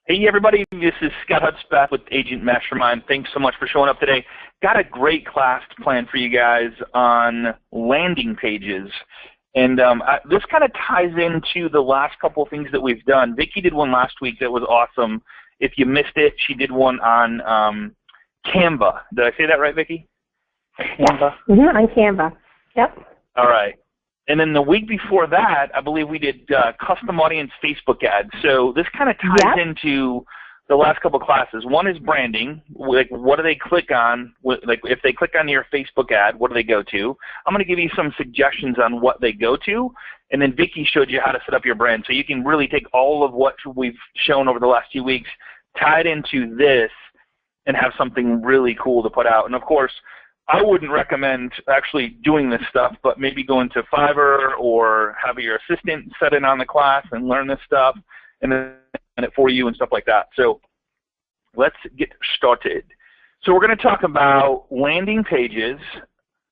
Hey everybody, this is Scott Hudspeth with Agent Mastermind. Thanks so much for showing up today. Got a great class planned for you guys on landing pages. And this kind of ties into the last couple of things that we've done. Vicki did one last week that was awesome. If you missed it, she did one on Canva. Did I say that right, Vicki? Canva. Yeah. On Canva. Yep. All right. And then the week before that, I believe we did custom audience Facebook ads. So this kind of ties into the last couple of classes. One is branding. Like, what do they click on? Like, if they click on your Facebook ad, what do they go to? I'm going to give you some suggestions on what they go to. And then Vicki showed you how to set up your brand. So you can really take all of what we've shown over the last few weeks, tie it into this, and have something really cool to put out. And, of course, I wouldn't recommend actually doing this stuff, but maybe going to Fiverr or have your assistant set in on the class and learn this stuff and then it for you and stuff like that. So let's get started. So we're going to talk about landing pages.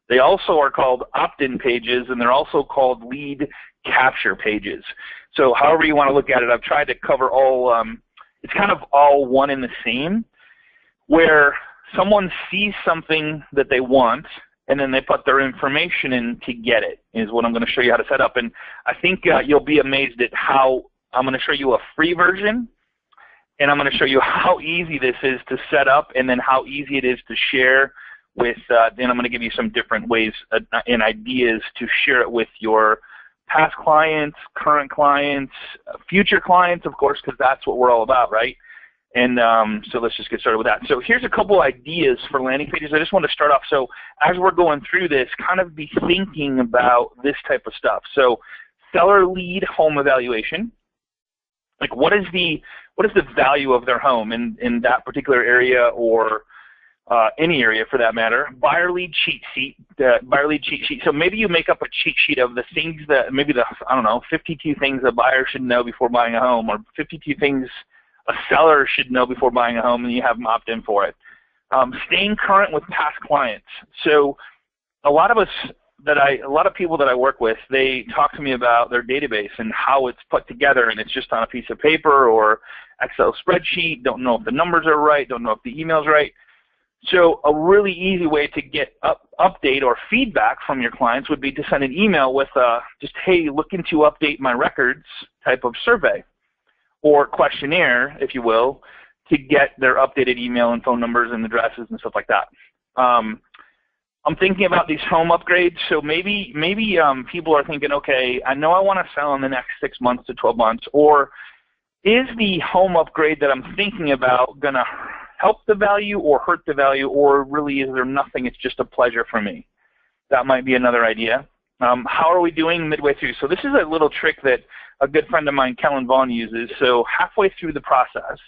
They also are called opt-in pages, and they're also called lead capture pages. So however you want to look at it, I've tried to cover all, it's kind of all one and the same, where someone sees something that they want, and then they put their information in to get it, is what I'm going to show you how to set up. And I think you'll be amazed at how I'm going to show you a free version, and I'm going to show you how easy this is to set up and then how easy it is to share with, then I'm going to give you some different ways and ideas to share it with your past clients, current clients, future clients, of course, because that's what we're all about, right? And so let's just get started with that. So here's a couple ideas for landing pages. I just want to start off. So as we're going through this, kind of be thinking about this type of stuff. So seller lead home evaluation. Like, what is the value of their home in that particular area, or any area for that matter? Buyer lead cheat sheet. So maybe you make up a cheat sheet of the things that I don't know, 52 things a buyer should know before buying a home, or 52 things a seller should know before buying a home, and you have them opt in for it. Staying current with past clients. So a lot of people that I work with, they talk to me about their database and how it's put together, and it's just on a piece of paper or Excel spreadsheet, don't know if the numbers are right, don't know if the email's right. So a really easy way to get update or feedback from your clients would be to send an email with just, hey, looking to update my records type of survey, or questionnaire, if you will, to get their updated email and phone numbers and addresses and stuff like that. I'm thinking about these home upgrades. So maybe people are thinking, okay, I know I want to sell in the next 6 months to 12 months, or is the home upgrade that I'm thinking about going to help the value or hurt the value, or really is there nothing, it's just a pleasure for me? That might be another idea. How are we doing midway through? So this is a little trick that a good friend of mine, Kellen Vaughn, uses. So halfway through the process,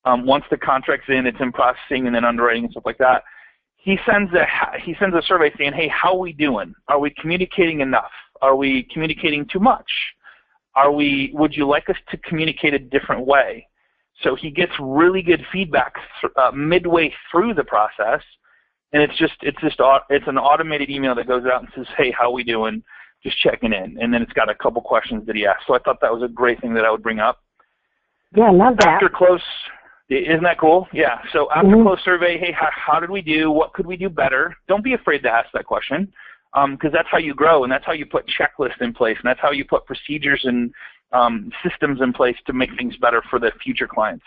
once the contract's in, it's in processing and then underwriting and stuff like that, he sends a survey saying, hey, how are we doing? Are we communicating enough? Are we communicating too much? Would you like us to communicate a different way? So he gets really good feedback midway through the process, and it's an automated email that goes out and says, hey, how are we doing? Just checking in. And then it's got a couple questions that he asked. So I thought that was a great thing that I would bring up. Yeah, I love that. After close, isn't that cool? Yeah. So after close survey, hey, how did we do? What could we do better? Don't be afraid to ask that question, because that's how you grow, and that's how you put checklists in place, and that's how you put procedures and systems in place to make things better for the future clients.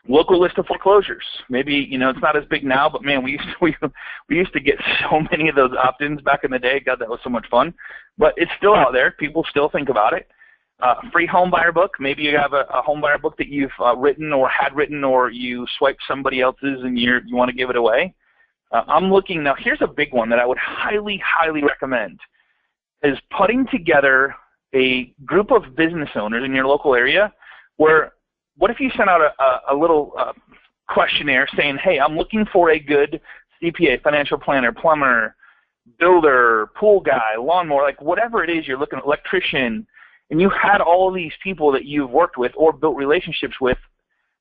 Local list of foreclosures. Maybe, it's not as big now, but man, we used to get so many of those opt-ins back in the day. God, that was so much fun. But it's still out there. People still think about it. Free home buyer book. Maybe you have a home buyer book that you've written or had written, or you swiped somebody else's and you want to give it away. I'm looking now. Here's a big one that I would highly, highly recommend, is putting together a group of business owners in your local area where, what if you sent out a little questionnaire saying, hey, I'm looking for a good CPA, financial planner, plumber, builder, pool guy, lawnmower, like whatever it is you're looking at, electrician, and you had all of these people that you've worked with or built relationships with.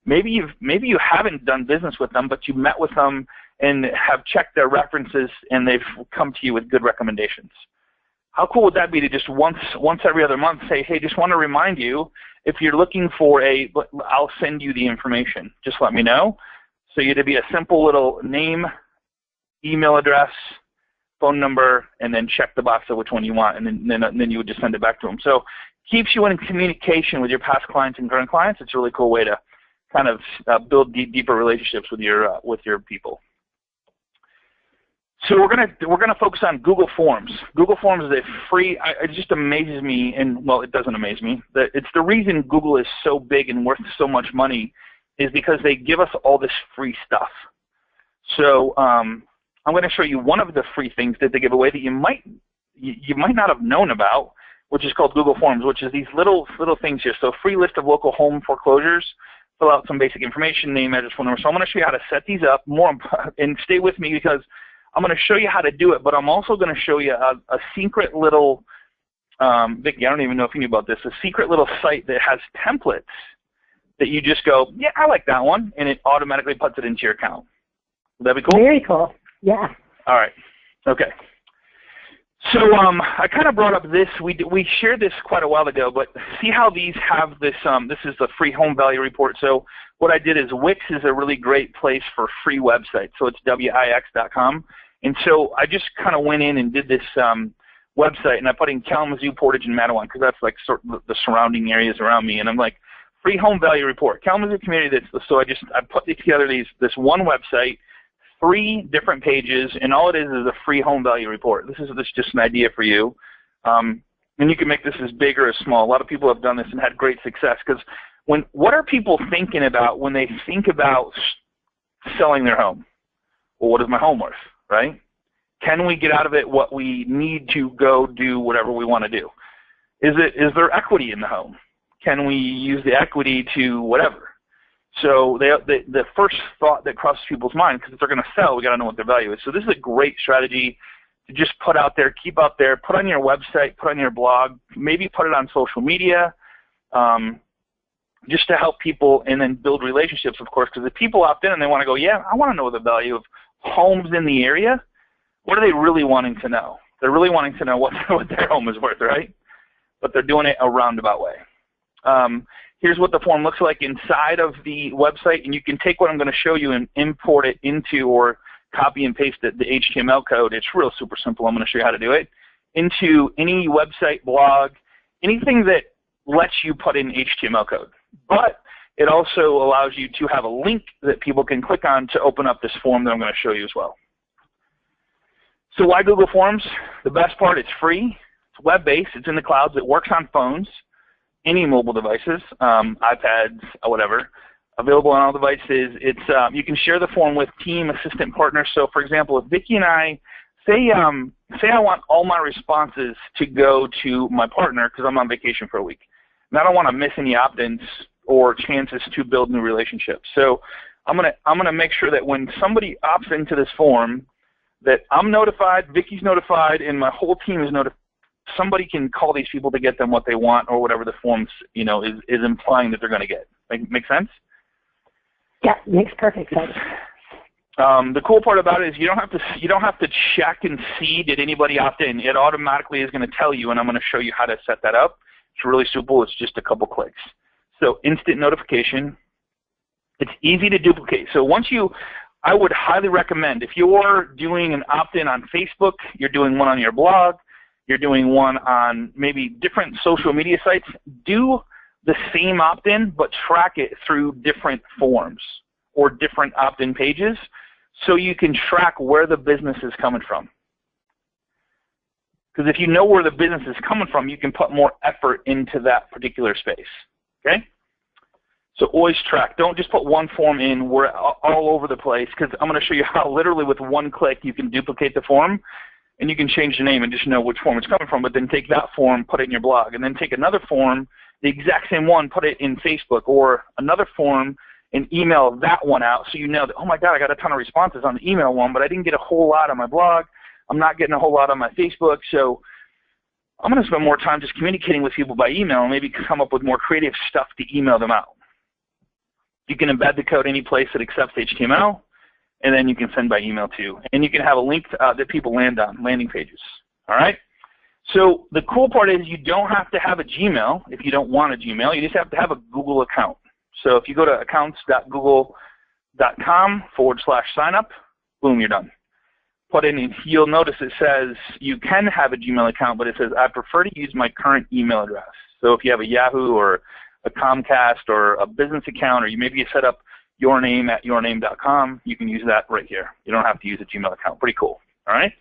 Maybe you haven't done business with them, but you met with them and have checked their references, and they've come to you with good recommendations. How cool would that be to just once every other month say, hey, just want to remind you, if you're looking for I'll send you the information. Just let me know. So it'd be a simple little name, email address, phone number, and then check the box of which one you want, and then you would just send it back to them. So keeps you in communication with your past clients and current clients. It's a really cool way to kind of build deeper relationships with your people. So we're gonna focus on Google Forms. Google Forms is a free. It just amazes me, and well, it doesn't amaze me. That it's the reason Google is so big and worth so much money, is because they give us all this free stuff. So I'm going to show you one of the free things that they give away that you might not have known about, which is called Google Forms, which is these little things here. So free list of local home foreclosures. Fill out some basic information, name, address, phone number. So I'm going to show you how to set these up and stay with me, because I'm going to show you how to do it, but I'm also going to show you a secret little, Vicki, I don't even know if you knew about this, a secret little site that has templates that you just go, yeah, I like that one, and it automatically puts it into your account. Would that be cool? Very cool. Yeah. All right. Okay. So I kind of brought up this. We shared this quite a while ago, but see how these have this. This is the free home value report. So what I did is Wix is a really great place for free websites. So it's wix.com. And so I just kind of went in and did this website, and I put in Kalamazoo, Portage, and Mattawan, because that's like sort of the surrounding areas around me. And I'm like, free home value report, Kalamazoo community. So I put together this one website, 3 different pages, and all it is a free home value report. This is just an idea for you. And you can make this as big or as small. A lot of people have done this and had great success, because what are people thinking about when they think about selling their home? Well, what is my home worth, right? Can we get out of it what we need to go do whatever we want to do? Is there equity in the home? Can we use the equity to whatever? So the first thought that crosses people's mind, because if they're going to sell, we got to know what their value is. So this is a great strategy to just put out there, keep out there, put on your website, put on your blog, maybe put it on social media, just to help people, and then build relationships, of course, because if people opt in and they want to go, yeah, I want to know the value of homes in the area, what are they really wanting to know? They're really wanting to know what their home is worth, right? But they're doing it a roundabout way. Here's what the form looks like inside of the website, and you can take what I'm going to show you and import it into, or copy and paste the HTML code. It's real super simple. I'm going to show you how to do it, into any website, blog, anything that lets you put in HTML code. But it also allows you to have a link that people can click on to open up this form that I'm going to show you as well. So why Google Forms? The best part, it's free. It's web-based. It's in the clouds. It works on phones, any mobile devices, iPads, whatever. Available on all devices. It's you can share the form with team, assistant, partners. So, for example, if Vicki and I say I want all my responses to go to my partner because I'm on vacation for a week, and I don't want to miss any opt-ins or chances to build new relationships. So I'm gonna make sure that when somebody opts into this form, that I'm notified, Vicki's notified, and my whole team is notified. Somebody can call these people to get them what they want, or whatever the forms is implying that they're going to get. Make sense? Yeah, makes perfect sense. The cool part about it is you don't have to check and see did anybody opt in. It automatically is going to tell you, and I'm going to show you how to set that up. It's really simple. It's just a couple clicks. So instant notification. It's easy to duplicate. So I would highly recommend, if you're doing an opt-in on Facebook, you're doing one on your blog, you're doing one on maybe different social media sites, do the same opt-in but track it through different forms or different opt-in pages so you can track where the business is coming from. Because if you know where the business is coming from, you can put more effort into that particular space. Okay? So always track. Don't just put one form in. We're all over the place, because I'm going to show you how literally with one click you can duplicate the form, and you can change the name and just know which form it's coming from, but then take that form, put it in your blog, and then take another form, the exact same one, put it in Facebook, or another form and email that one out so you know that, oh my God, I got a ton of responses on the email one, but I didn't get a whole lot on my blog. I'm not getting a whole lot on my Facebook, so I'm going to spend more time just communicating with people by email and maybe come up with more creative stuff to email them out. You can embed the code any place that accepts HTML, and then you can send by email too. And you can have a link that people land on, landing pages. All right? So the cool part is you don't have to have a Gmail if you don't want a Gmail. You just have to have a Google account. So if you go to accounts.google.com/signup, boom, you're done. Put in, you'll notice it says you can have a Gmail account, but it says I prefer to use my current email address. So if you have a Yahoo or a Comcast or a business account, or maybe you set up yourname@yourname.com, you can use that right here. You don't have to use a Gmail account. Pretty cool. All right?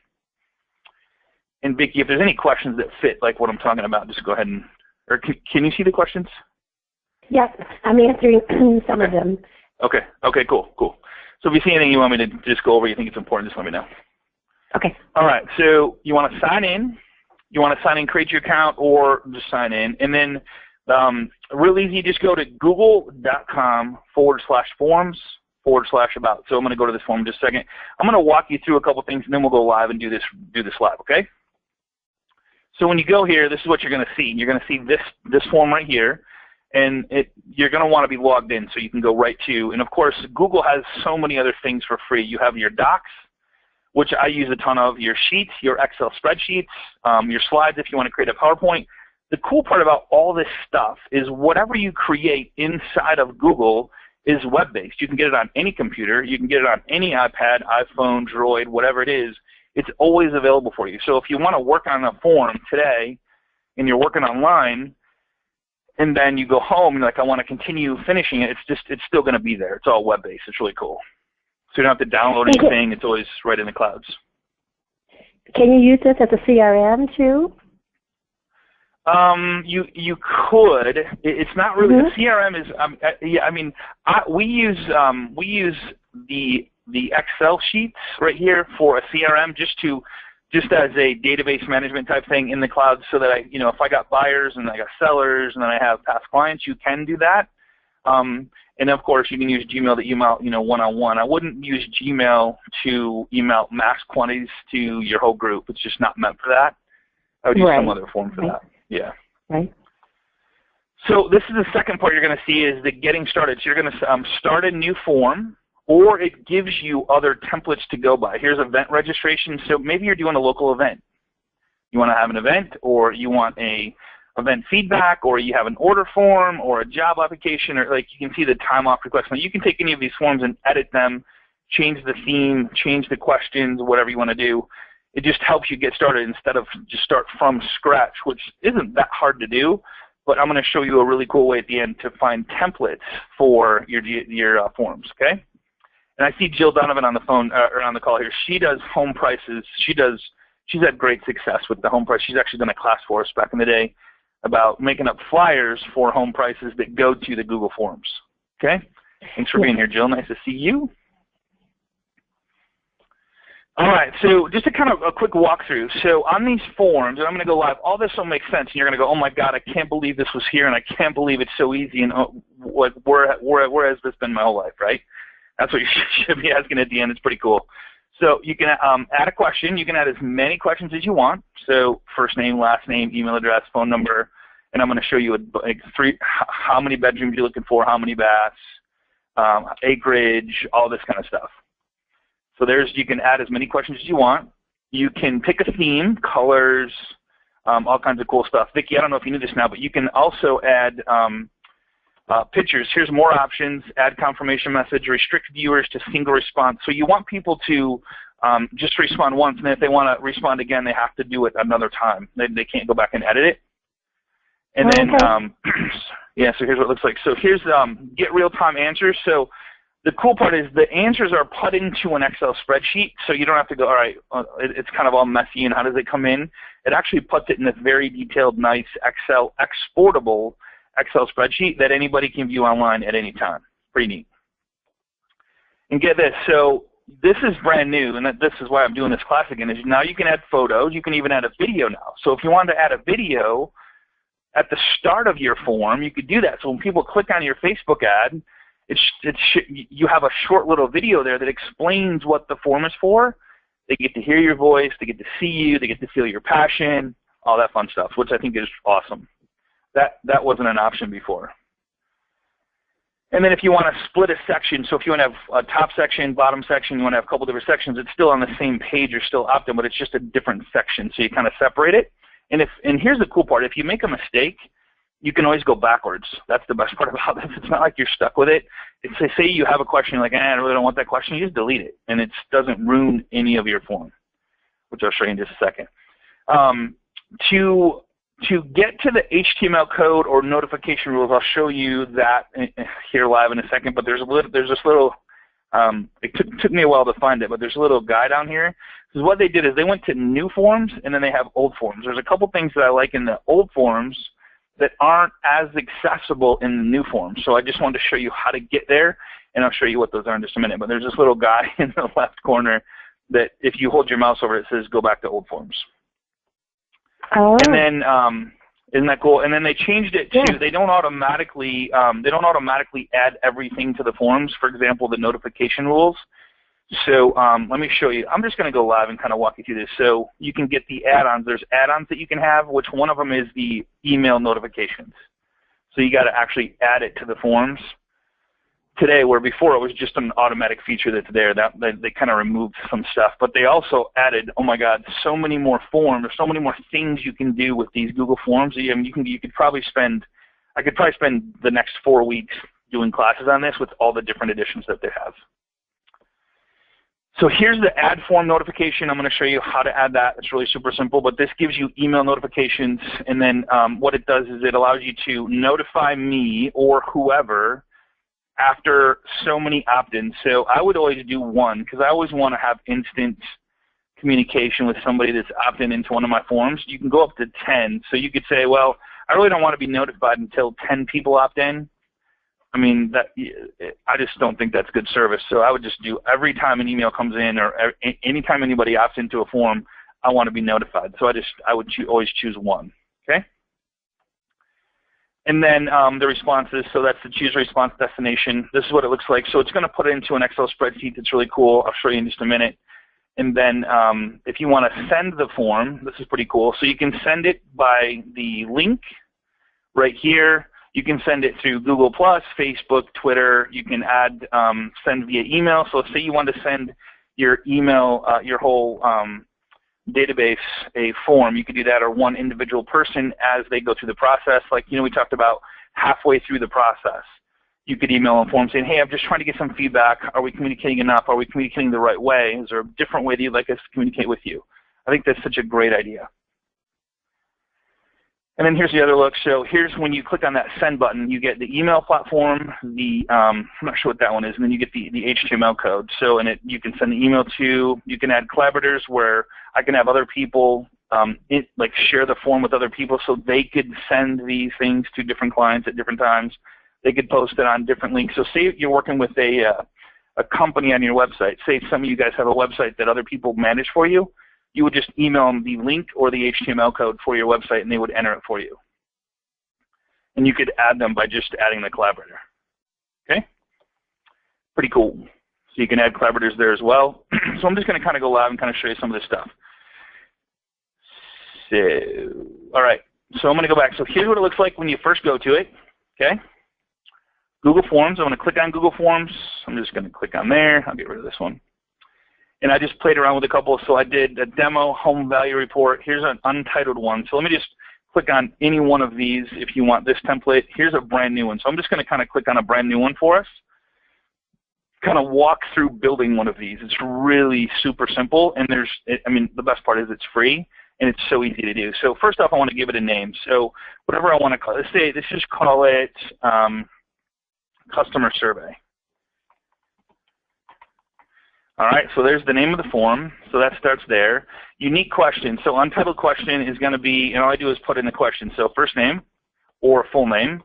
And Vicki, if there's any questions that fit like what I'm talking about, just go ahead and, or can you see the questions? Yes, I'm answering some of them. Okay, cool. So if you see anything you want me to just go over, you think it's important, just let me know. Okay. All right, so you want to sign in. You want to sign in, create your account, or just sign in. And then real easy, just go to google.com/forms/about. So I'm going to go to this form in just a second. I'm going to walk you through a couple things, and then we'll go live and do this live, okay? So when you go here, this is what you're going to see. You're going to see this form right here, and you're going to want to be logged in so you can go right to, and of course, Google has so many other things for free. You have your docs, which I use a ton of, your sheets, your Excel spreadsheets, your slides if you want to create a PowerPoint. The cool part about all this stuff is whatever you create inside of Google is web-based. You can get it on any computer. You can get it on any iPad, iPhone, Droid, whatever it is. It's always available for you. So if you want to work on a form today and you're working online and then you go home and you're like, I want to continue finishing it, it's still going to be there. It's all web-based. It's really cool. So you don't have to download anything. It's always right in the clouds. Can you use this as a CRM too? You could. It's not really. The CRM is. Yeah. I mean, we use the Excel sheets right here for a CRM just as a database management type thing in the cloud, so that if I got buyers and I got sellers and then I have past clients, you can do that. And of course, you can use Gmail to email, one-on-one. I wouldn't use Gmail to email mass quantities to your whole group. It's just not meant for that. I would use some other form for that. Yeah. Right. So this is the second part you're going to see is the getting started. So you're going to start a new form, or it gives you other templates to go by. Here's event registration. So maybe you're doing a local event. You want to have an event, or you want a event feedback, or you have an order form, or a job application, or like you can see the time off request. Now you can take any of these forms and edit them, change the theme, change the questions, whatever you want to do. It just helps you get started instead of just start from scratch, which isn't that hard to do. But I'm going to show you a really cool way at the end to find templates for your forms. Okay. And I see Jill Donovan on the phone or on the call here. She does home prices. She's had great success with the home price. She's actually done a class for us back in the day about making up flyers for home prices that go to the Google Forms. Okay. Thanks for being here, Jill. Nice to see you. All right, so just a quick walkthrough. So on these forms, and I'm going to go live, all this will make sense, and you're going to go, oh my God, I can't believe this was here, and I can't believe it's so easy, and where has this been my whole life, right? That's what you should be asking at the end. It's pretty cool. So you can add a question. You can add as many questions as you want. So first name, last name, email address, phone number, and I'm going to show you how many bedrooms you're looking for, how many baths, acreage, all this kind of stuff. So you can add as many questions as you want. You can pick a theme, colors, all kinds of cool stuff. Vicki, I don't know if you knew this now, but you can also add pictures. Here's more options: add confirmation message, restrict viewers to single response. So you want people to just respond once, and if they want to respond again, they have to do it another time. They can't go back and edit it. And then, yeah, so here's what it looks like. So here's get real-time answers. So the cool part is the answers are put into an Excel spreadsheet, so you don't have to go, all right, it's kind of all messy, and how does it come in? It actually puts it in a very detailed, nice exportable Excel spreadsheet that anybody can view online at any time. Pretty neat. And get this, so this is brand new, and this is why I'm doing this class again, is now you can add photos. You can even add a video now. So if you wanted to add a video at the start of your form, you could do that. So when people click on your Facebook ad, you have a short little video there that explains what the form is for. They get to hear your voice, they get to see you, they get to feel your passion, all that fun stuff, which I think is awesome. That wasn't an option before. And then if you want to split a section, so if you want to have a top section, bottom section, you want to have a couple different sections, it's still on the same page, you're still opt-in, but it's just a different section. So you kind of separate it. And here's the cool part. If you make a mistake, you can always go backwards. That's the best part about this. It's not like you're stuck with it. It's say you have a question, you're like, I really don't want that question. You just delete it, and it doesn't ruin any of your form, which I'll show you in just a second. To get to the HTML code or notification rules, I'll show you that here live in a second. But there's this little. It took me a while to find it, but there's a little guide on here. Because what they did is they went to new forms, and then they have old forms. There's a couple things that I like in the old forms that aren't as accessible in the new forms. So I just wanted to show you how to get there, and I'll show you what those are in just a minute. But there's this little guy in the left corner that if you hold your mouse over it, says go back to old forms. Oh. And then isn't that cool? And then they changed it to they don't automatically add everything to the forms. For example, the notification rules. So let me show you. I'm just going to go live and kind of walk you through this. So you can get the add-ons. There's add-ons that you can have, which one of them is the email notifications. So you got to actually add it to the forms. Today, where before it was just an automatic feature that's there, that they kind of removed some stuff. But they also added, oh my God, so many more forms. There's so many more things you can do with these Google Forms. I could probably spend the next 4 weeks doing classes on this with all the different additions that they have. So here's the add form notification. I'm going to show you how to add that. It's really super simple, but this gives you email notifications, and then what it does is it allows you to notify me or whoever after so many opt-ins. So I would always do one because I always want to have instant communication with somebody that's opted into one of my forms. You can go up to 10. So you could say, well, I really don't want to be notified until 10 people opt in. I mean, I just don't think that's good service. So I would just do every time an email comes in or anytime anybody opts into a form, I want to be notified. So I would always choose one, okay? And then the responses, so that's the choose response destination. This is what it looks like. So it's going to put it into an Excel spreadsheet that's really cool. I'll show you in just a minute. And then if you want to send the form, this is pretty cool. So you can send it by the link right here. You can send it through Google+, Facebook, Twitter. You can add send via email. So let's say you want to send your email, your whole database a form. You could do that, or one individual person as they go through the process. Like, we talked about halfway through the process. You could email a form saying, hey, I'm just trying to get some feedback. Are we communicating enough? Are we communicating the right way? Is there a different way that you'd like us to communicate with you? I think that's such a great idea. And then here's the other look. So here's when you click on that send button, you get the email platform, I'm not sure what that one is, and then you get the HTML code. So you can send the email to, you can add collaborators where I can have other people share the form with other people so they could send these things to different clients at different times. They could post it on different links. So say you're working with a company on your website. Say some of you guys have a website that other people manage for you. You would just email them the link or the HTML code for your website, and they would enter it for you. And you could add them by just adding the collaborator. Okay? Pretty cool. So you can add collaborators there as well. So I'm just going to kind of go live and kind of show you some of this stuff. So, all right. So I'm going to go back. So here's what it looks like when you first go to it. Okay? Google Forms. I'm going to click on Google Forms. I'm just going to click on there. I'll get rid of this one. And I just played around with a couple. So I did a demo home value report. Here's an untitled one. So let me just click on any one of these if you want this template. Here's a brand new one. So I'm just going to kind of click on a brand new one for us. Kind of walk through building one of these. It's really super simple. And the best part is it's free and it's so easy to do. So first off, I want to give it a name. So whatever I want to call it, let's just call it customer survey. All right, so there's the name of the form. So that starts there. Unique question. So untitled question is going to be, and all I do is put in the question. So first name or full name.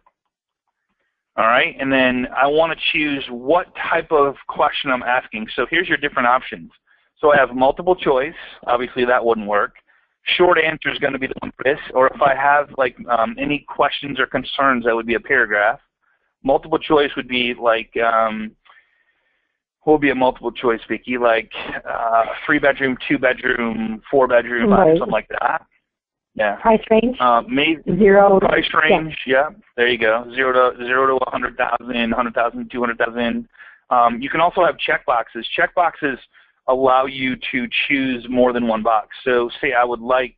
All right, and then I want to choose what type of question I'm asking. So here's your different options. So I have multiple choice. Obviously, that wouldn't work. Short answer is going to be the one for this. Or if I have any questions or concerns, that would be a paragraph. Multiple choice would be like, what would be a multiple choice, Vicki? Like 3-bedroom, 2-bedroom, 4-bedroom, right. Something like that. Yeah. Price range? Maybe 0. Price range, yeah. There you go. 0 to 100,000, 100,000, 200,000. You can also have checkboxes. Checkboxes allow you to choose more than one box. So say I would like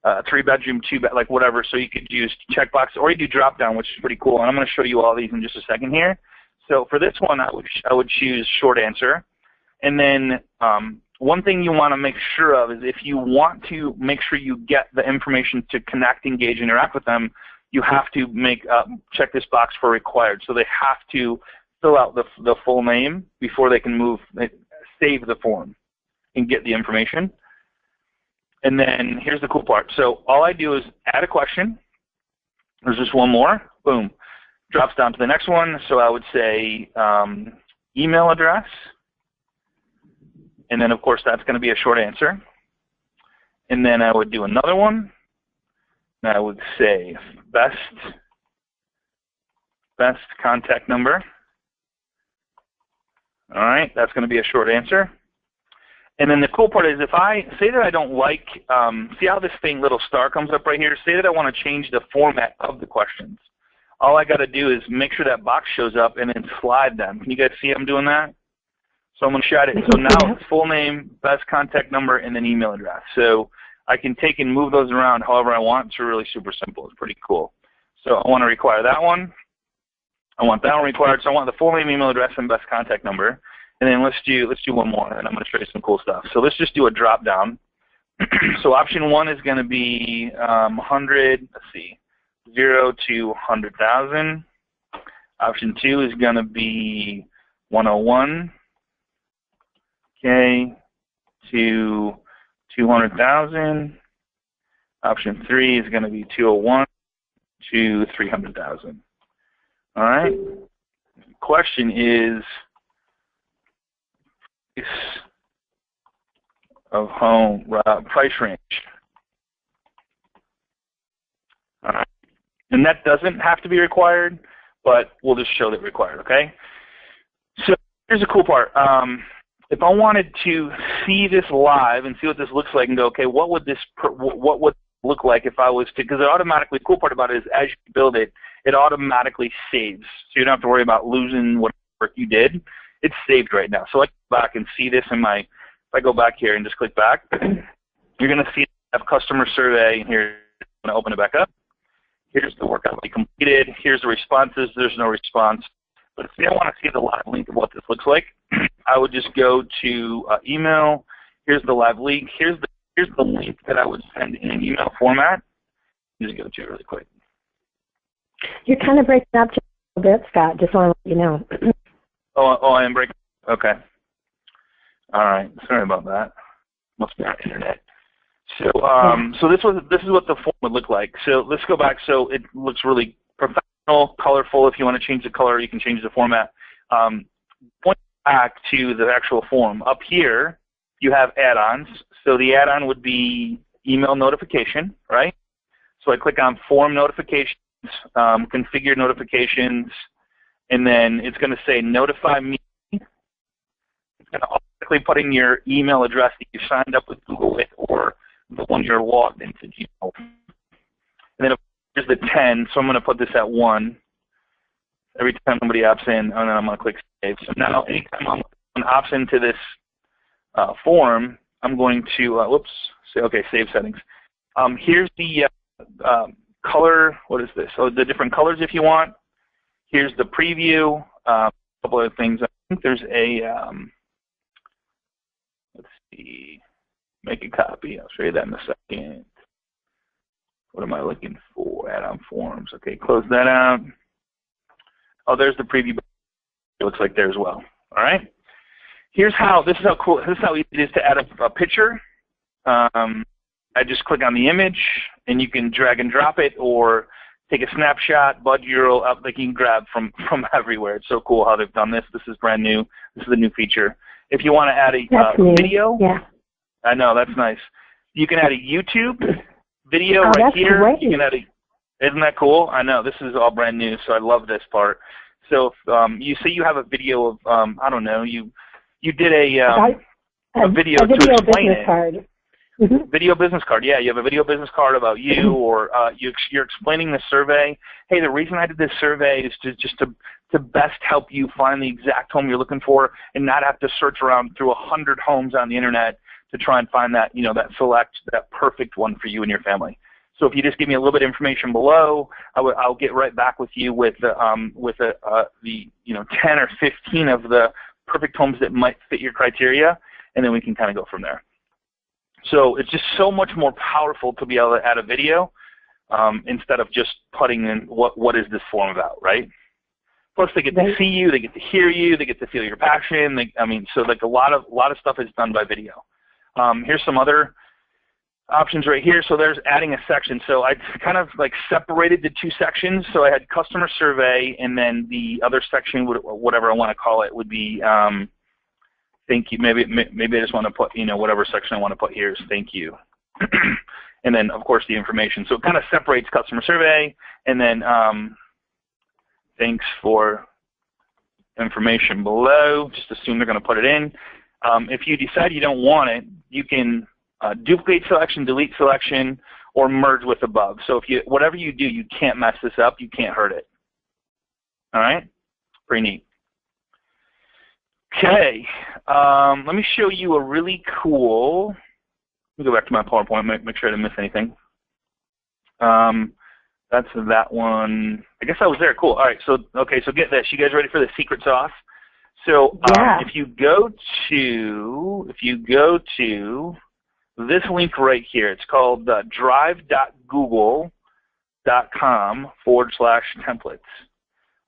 3-bedroom, like whatever. So you could use checkbox, or you do drop down, which is pretty cool. And I'm going to show you all these in just a second here. So for this one, I would choose short answer. And then one thing you want to make sure of is if you want to make sure you get the information to connect, engage, interact with them, you have to check this box for required. So they have to fill out the full name before they can save the form and get the information. And then here's the cool part. So all I do is add a question. There's just one more. Boom. Drops down to the next one. So I would say email address. And then, of course, that's going to be a short answer. And then I would do another one. And I would say best contact number. All right, that's going to be a short answer. And then the cool part is if I say that I don't like, see how this little star comes up right here? Say that I want to change the format of the questions. All I got to do is make sure that box shows up and then slide them. Can you guys see I'm doing that? So I'm going to shut it. So now it's full name, best contact number, and then email address. So I can take and move those around however I want. It's really super simple. It's pretty cool. So I want to require that one. I want that one required. So I want the full name, email address, and best contact number. And then let's do one more, and I'm going to show you some cool stuff. So let's just do a drop down. So option 1 is going to be 100. Let's see, 0 to 100,000. Option 2 is going to be 101. Okay, to 200,000. Option 3 is going to be 201 to 300,000. All right. Question is of home price range. All right. And that doesn't have to be required, but we'll just show that required. Okay. So here's the cool part. If I wanted to see this live and see what this looks like and go, okay, what would it look like if I was to, because it automatically, the cool part about it is as you build it, it automatically saves. So you don't have to worry about losing whatever you did. It's saved right now. So I can go back and see this in if I go back here and just click back, you're going to see I have customer survey, and here I'm going to open it back up. Here's the workout we completed. Here's the responses. There's no response. But if I want to see the live link of what this looks like, I would just go to email. Here's the live link. Here's the link that I would send in an email format. Just go to it really quick. You're kind of breaking up just a little bit, Scott. Just want to let you know. Oh, I am breaking. Okay. All right. Sorry about that. Must be our internet. So, so this is what the form would look like. So let's go back. So it looks really professional, colorful. If you want to change the color, you can change the format. Point back to the actual form. Up here, you have add-ons. So the add-on would be email notification, right? So I click on form notifications, configure notifications, and then it's going to say notify me. It's going to automatically put in your email address that you signed up with Google with, or the one you're logged into Gmail. And then here's the 10, so I'm going to put this at 1 every time somebody opts in, and then I'm going to click save. So now anytime someone opts into this form, I'm going to, say, okay, save settings. Here's the color, what is this? So the different colors if you want. Here's the preview, a couple other things. I think there's a, let's see, make a copy. I'll show you that in a second. What am I looking for? Add-on forms. Okay, close that out. Oh, there's the preview. It looks like there as well. All right. This is how easy it is to add a picture. I just click on the image, and you can drag and drop it, or take a snapshot, bud URL up, like you can grab from everywhere. It's so cool how they've done this. This is brand new. This is a new feature. If you want to add a video, yeah. I know, that's nice. You can add a YouTube video right here. Great. You can add isn't that cool? I know, this is all brand new, so I love this part. So if you say you have a video of, I don't know, you did a video to explain it. Card. Video business card. Yeah, you have a video business card about you, or you're explaining the survey. Hey, the reason I did this survey is to best help you find the exact home you're looking for, and not have to search around through 100 homes on the internet to try and find that that perfect one for you and your family. So if you just give me a little bit of information below, I'll get right back with you with the 10 or 15 of the perfect homes that might fit your criteria, and then we can kind of go from there. So it's just so much more powerful to be able to add a video instead of just putting in what is this form about, right? Plus they get to see you, they get to hear you, they get to feel your passion. So like a lot of stuff is done by video. Here's some other options right here. So there's adding a section. So I kind of like separated the two sections. So I had customer survey, and then the other section, whatever I want to call it, would be thank you. Maybe I just want to put, whatever section I want to put here is thank you. And then of course the information. So it kind of separates customer survey, and then thanks for information below. Just assume they're going to put it in. If you decide you don't want it, you can duplicate selection, delete selection, or merge with above. So whatever you do, you can't mess this up. You can't hurt it. All right? Pretty neat. Okay. Let me show you a really cool. Let me go back to my PowerPoint, make sure I didn't miss anything. That's that one. I guess I was there. Cool. All right. So get this. You guys ready for the secret sauce? So if you go to this link right here, it's called drive.google.com/templates.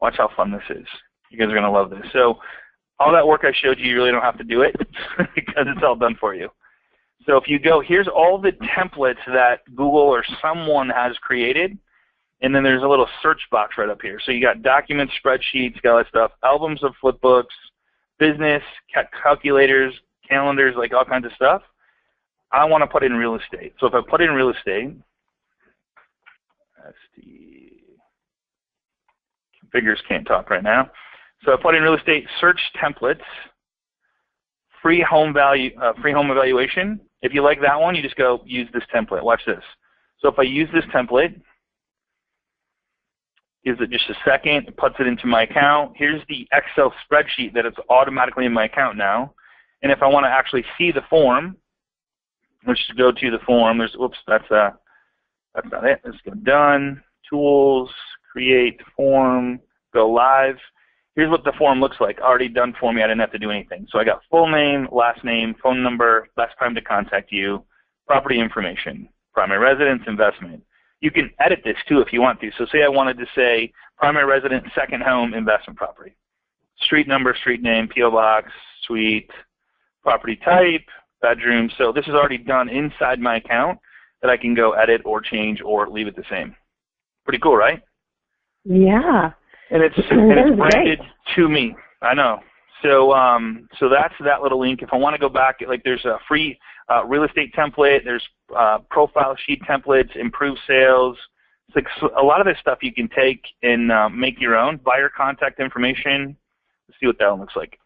Watch how fun this is. You guys are going to love this. So all that work I showed you really don't have to do it because it's all done for you. So if you go, here's all the templates that Google or someone has created, and then there's a little search box right up here. So you got documents, spreadsheets, got all that stuff, albums of flipbooks, business, calculators, calendars, like all kinds of stuff. I want to put in real estate. So if I put in real estate, figures can't talk right now. So I put in real estate, search templates, free home evaluation. If you like that one, you just go use this template. Watch this. So if I use this template, gives it just a second, it puts it into my account. Here's the Excel spreadsheet that it's automatically in my account now. And if I want to actually see the form, let's just go to the form. That's not it. Let's go done, tools, create form, go live. Here's what the form looks like. Already done for me. I didn't have to do anything. So I got full name, last name, phone number, last time to contact you, property information, primary residence, investment. You can edit this too if you want to. So say I wanted to say primary residence, second home, investment property. Street number, street name, P.O. box, suite, property type, bedroom. So this is already done inside my account that I can go edit or change or leave it the same. Pretty cool, right? Yeah. And it's branded to me. I know. So that's that little link. If I want to go back, like there's a free real estate template. There's profile sheet templates, improve sales. It's like a lot of this stuff you can take and make your own. Buyer contact information. Let's see what that one looks like.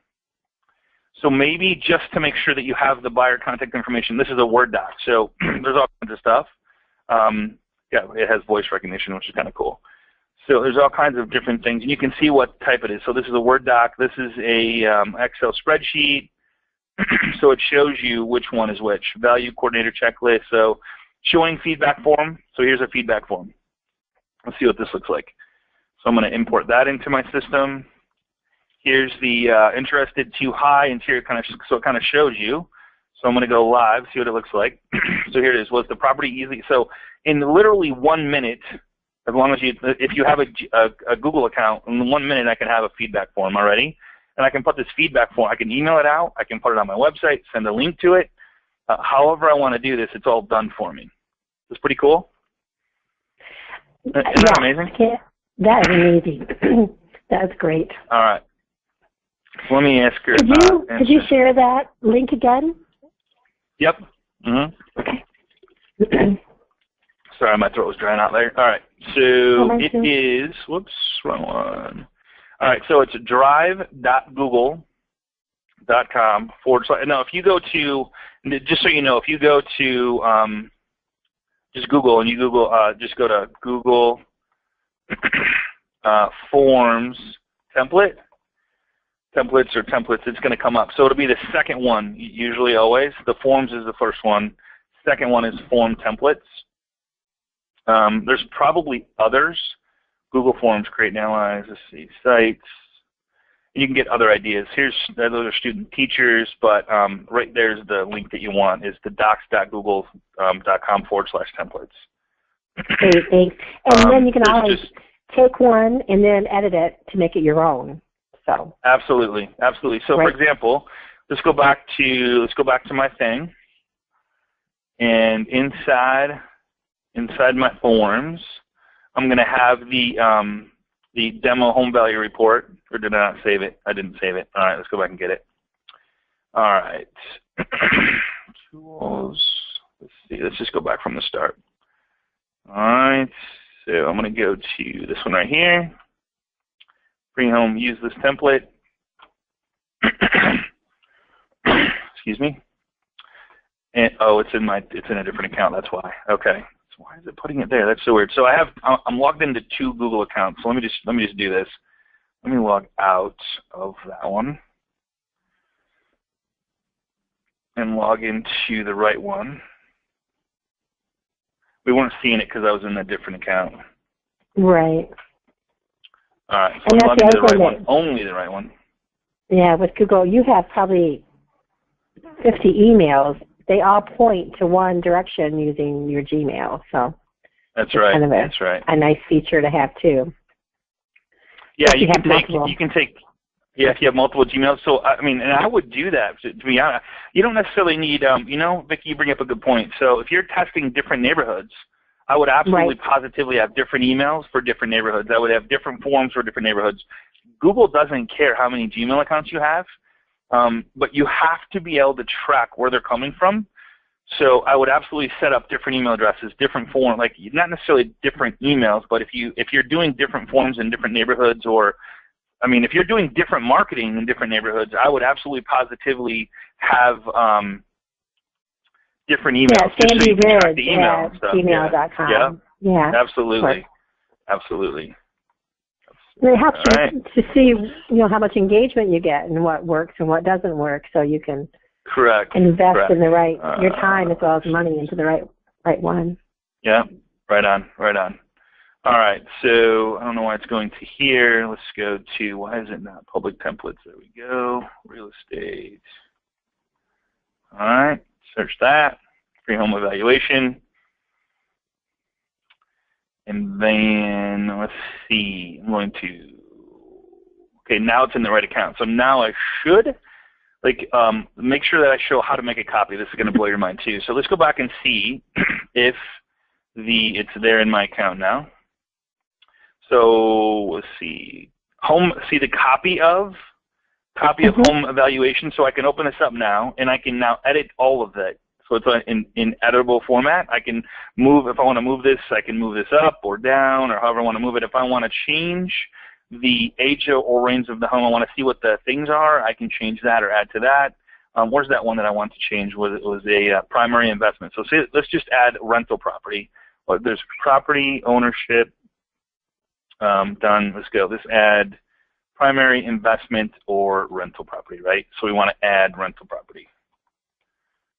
So maybe just to make sure that you have the buyer contact information, this is a Word doc. So there's all kinds of stuff. Yeah, it has voice recognition, which is kind of cool. So there's all kinds of different things, and you can see what type it is. So this is a Word doc. This is a Excel spreadsheet. So it shows you which one is which. Value coordinator checklist. So showing feedback form. So here's a feedback form. Let's see what this looks like. So I'm going to import that into my system. Here's the interested too high, and here so it kind of shows you. So I'm going to go live, see what it looks like. So here it is. Was the property easy? So in literally 1 minute, as long as if you have a Google account, in 1 minute I can have a feedback form already. And I can put this feedback form, I can email it out, I can put it on my website, send a link to it. However I want to do this, it's all done for me. It's pretty cool. Isn't that amazing? Yeah, that is amazing. That's great. All right. So let me ask her. Could you share that link again? Yep. Mm-hmm. Okay. Sorry, my throat was drying out there. All right. So it is, whoops, wrong one. All right, so it's drive.google.com/. No, if you go to just so you know, if you go to just Google and you just go to Google forms templates or templates, it's going to come up. So it'll be the second one, usually always. The forms is the first one. Second one is form templates. There's probably others. Google Forms, create and analyze, let's see, sites. You can get other ideas. Those are student teachers, but right there's the link that you want is the docs.google.com/templates. Thanks. And then you can always take one and then edit it to make it your own. So absolutely. So right. For example, let's go back to my thing, and inside my forms, I'm going to have the demo home value report. Or did I not save it? I didn't save it. All right, let's go back and get it. All right. Tools. Let's see. Let's just go back from the start. All right. So I'm going to go to this one right here. Bring home. Use this template. Excuse me. And it's in a different account. That's why. Okay. So why is it putting it there? That's so weird. So I'm logged into 2 Google accounts. So let me just do this. Let me log out of that one and log into the right one. We weren't seeing it because I was in a different account. Right. All right. So I'm logging into the right one. Only the right one. Yeah, with Google, you have probably 50 emails. They all point to one direction using your Gmail. So that's right. Kind of that's right. A nice feature to have too. Yeah, you can take. Yeah, if you have multiple Gmails. So I mean, and I would do that. To be honest, you don't necessarily need. Vicki, you bring up a good point. So if you're testing different neighborhoods, I would absolutely positively have different emails for different neighborhoods. I would have different forms for different neighborhoods. Google doesn't care how many Gmail accounts you have, but you have to be able to track where they're coming from. So I would absolutely set up different email addresses, different forms, like not necessarily different emails, but if you're doing different forms in different neighborhoods, or I mean, if you're doing different marketing in different neighborhoods, I would absolutely positively have different emails. Yeah, Sandy Ridge the email at gmail.com. Yeah, absolutely. Absolutely. And it helps you to see, how much engagement you get and what works and what doesn't work, so you can invest in the right your time as well as money into the right one. Yeah, right on. All right, so I don't know why it's going to here. Let's go to, why is it not public templates? There we go. Real estate. All right, search that. Free home evaluation. And then, let's see, I'm going to, okay, now it's in the right account. So now I should, make sure that I show how to make a copy. This is going to blow your mind too. So let's go back and see if it's there in my account now. So let's see, the copy of home evaluation. So I can open this up now, and I can now edit all of that. So it's in editable format. I can move, if I want to move this, I can move this up or down or however I want to move it. If I want to change the age or range of the home, I want to see what the things are, I can change that or add to that. Where's that one that I want to change? It was a primary investment. So let's just add rental property. Well, there's property ownership. Done. Let's go. Let's add primary investment or rental property, right? So we want to add rental property.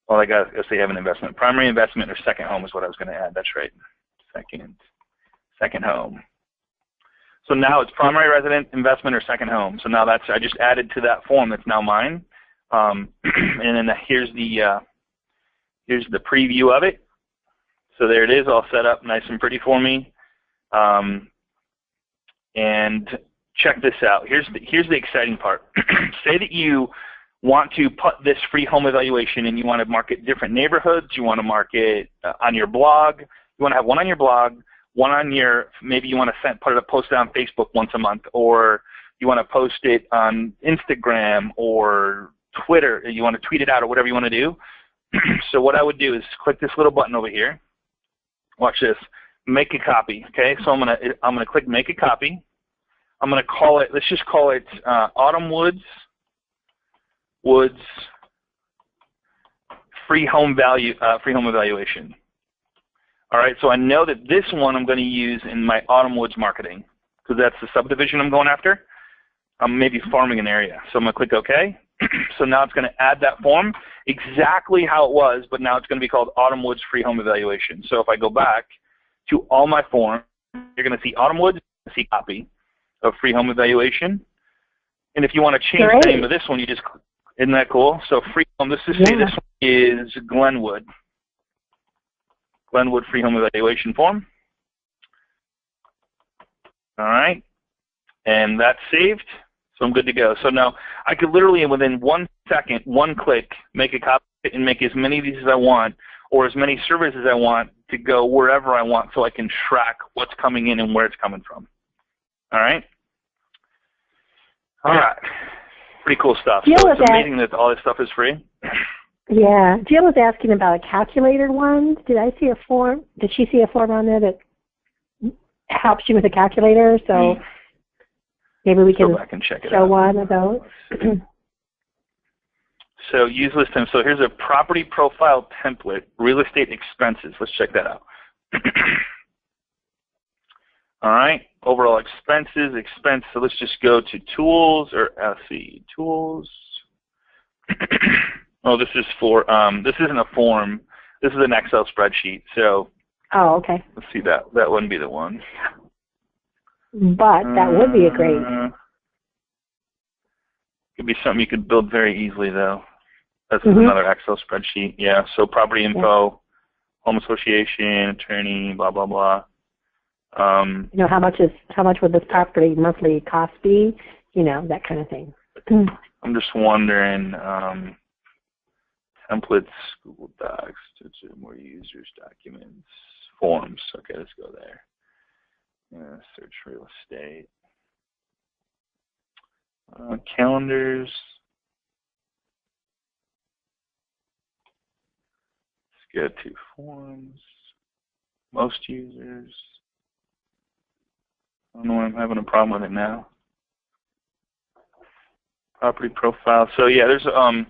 Well, I guess they have an investment. Primary investment or second home is what I was going to add. That's right. Second home. So now it's primary resident, investment, or second home. So now I just added to that form that's now mine. And then here's the preview of it. So there it is, all set up nice and pretty for me. And check this out. Here's the exciting part. Say that you want to put this free home evaluation and you want to market different neighborhoods. You want to market on your blog. You want to have one on your blog, one on maybe you want to post it on Facebook once a month, or you want to post it on Instagram or Twitter. You want to tweet it out or whatever you want to do. So what I would do is click this little button over here. Watch this. Make a copy. Okay, so I'm gonna click make a copy. I'm gonna call it. Let's just call it Autumn Woods free home evaluation. All right, so I know that this one I'm going to use in my autumn woods marketing because that's the subdivision I'm going after. I'm maybe farming an area. So I'm going to click OK. So now it's going to add that form exactly how it was, but now it's going to be called Autumn Woods Free Home Evaluation. So if I go back to all my forms, you're going to see Autumn Woods, see copy of Free Home Evaluation. And if you want to change the name of this one, you just, isn't that cool? So Free Home, let's just say this one is Glenwood. Glenwood Free Home Evaluation form. All right. And that's saved. So I'm good to go. So now I could literally, within 1 second, one click, make a copy and make as many of these as I want, or as many surveys as I want to go wherever I want, so I can track what's coming in and where it's coming from. All right? All right. Pretty cool stuff. So it's amazing that all this stuff is free. Yeah. Jill was asking about a calculator one. Did I see a form? Did she see a form on there that helps you with a calculator? So maybe we can go back and check it show out. One of those. So use list time. So here's a property profile template, real estate expenses. Let's check that out. All right, overall expenses, expense. So let's just go to tools, or let's see, tools. Oh, this is for, this isn't a form. This is an Excel spreadsheet. So okay. Let's see, that wouldn't be the one. But that would be a great. Could be something you could build very easily, though. That's another Excel spreadsheet. Yeah. So property info, home association, attorney, blah blah blah. You know, how much would this property monthly cost be? You know, that kind of thing. I'm just wondering. Templates, Google Docs, more users, documents, forms. Okay, let's go there. Search real estate. Calendars. Let's go to forms. Most users. I don't know why I'm having a problem with it now. Property profile. So yeah, there's a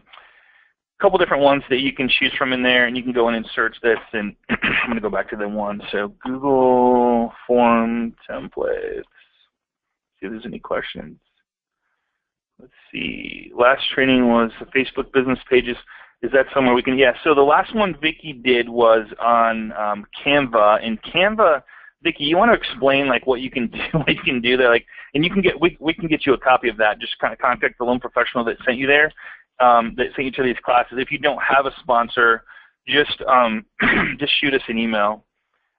couple different ones that you can choose from in there, and you can go in and search this. And I'm going to go back to the one. So Google form templates. See if there's any questions. Let's see. Last training was the Facebook business pages. Is that somewhere we can? Yeah. So the last one Vicki did was on Canva. And Canva, Vicki, you want to explain like what you can do? What you can do there, like, and you can get we can get you a copy of that. Just kind of contact the loan professional that sent you there, that sent you to these classes. If you don't have a sponsor, just just shoot us an email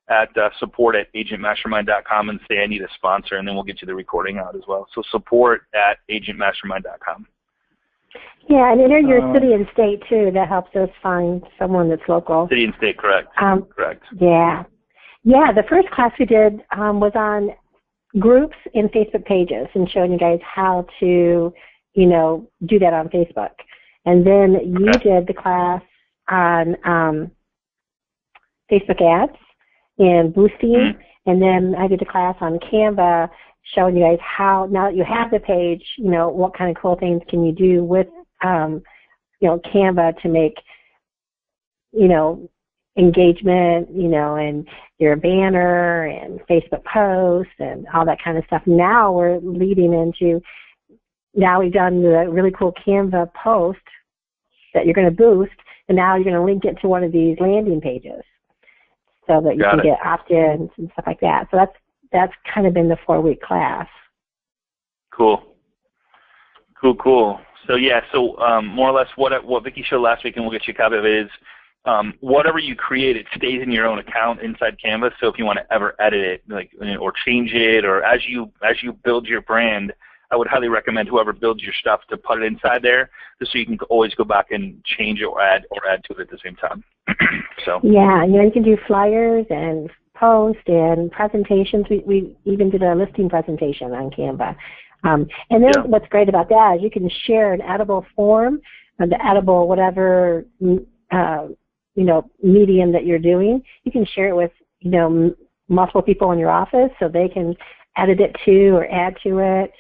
at support@agentmastermind.com and say I need a sponsor, and then we'll get you the recording out as well. So support@agentmastermind.com. Yeah, and enter your city and state too. That helps us find someone that's local. City and state, correct. Correct. Yeah. Yeah, the first class we did was on groups in Facebook pages and showing you guys how to, you know, do that on Facebook. And then you did the class on Facebook ads and boosting. And then I did a class on Canva showing you guys how, now that you have the page, you know, what kind of cool things can you do with, you know, Canva to make, you know, engagement, you know, and your banner and Facebook posts and all that kind of stuff. Now we're leading into, now we've done the really cool Canva post that you're going to boost, and now you're going to link it to one of these landing pages so that you can get opt-ins and stuff like that. So that's kind of been the 4-week class. Cool. So yeah, so more or less what Vicki showed last week, and we'll get you a copy of it, is whatever you create, it stays in your own account inside Canvas. So if you want to ever edit it, like, or change it, or as you build your brand, I would highly recommend whoever builds your stuff to put it inside there, just so you can always go back and change it or add to it at the same time. So yeah, you know, you can do flyers and posts and presentations. We even did a listing presentation on Canva. And then what's great about that is you can share an editable form, the editable whatever you know, medium that you're doing. You can share it with, you know, multiple people in your office so they can edit it too or add to it.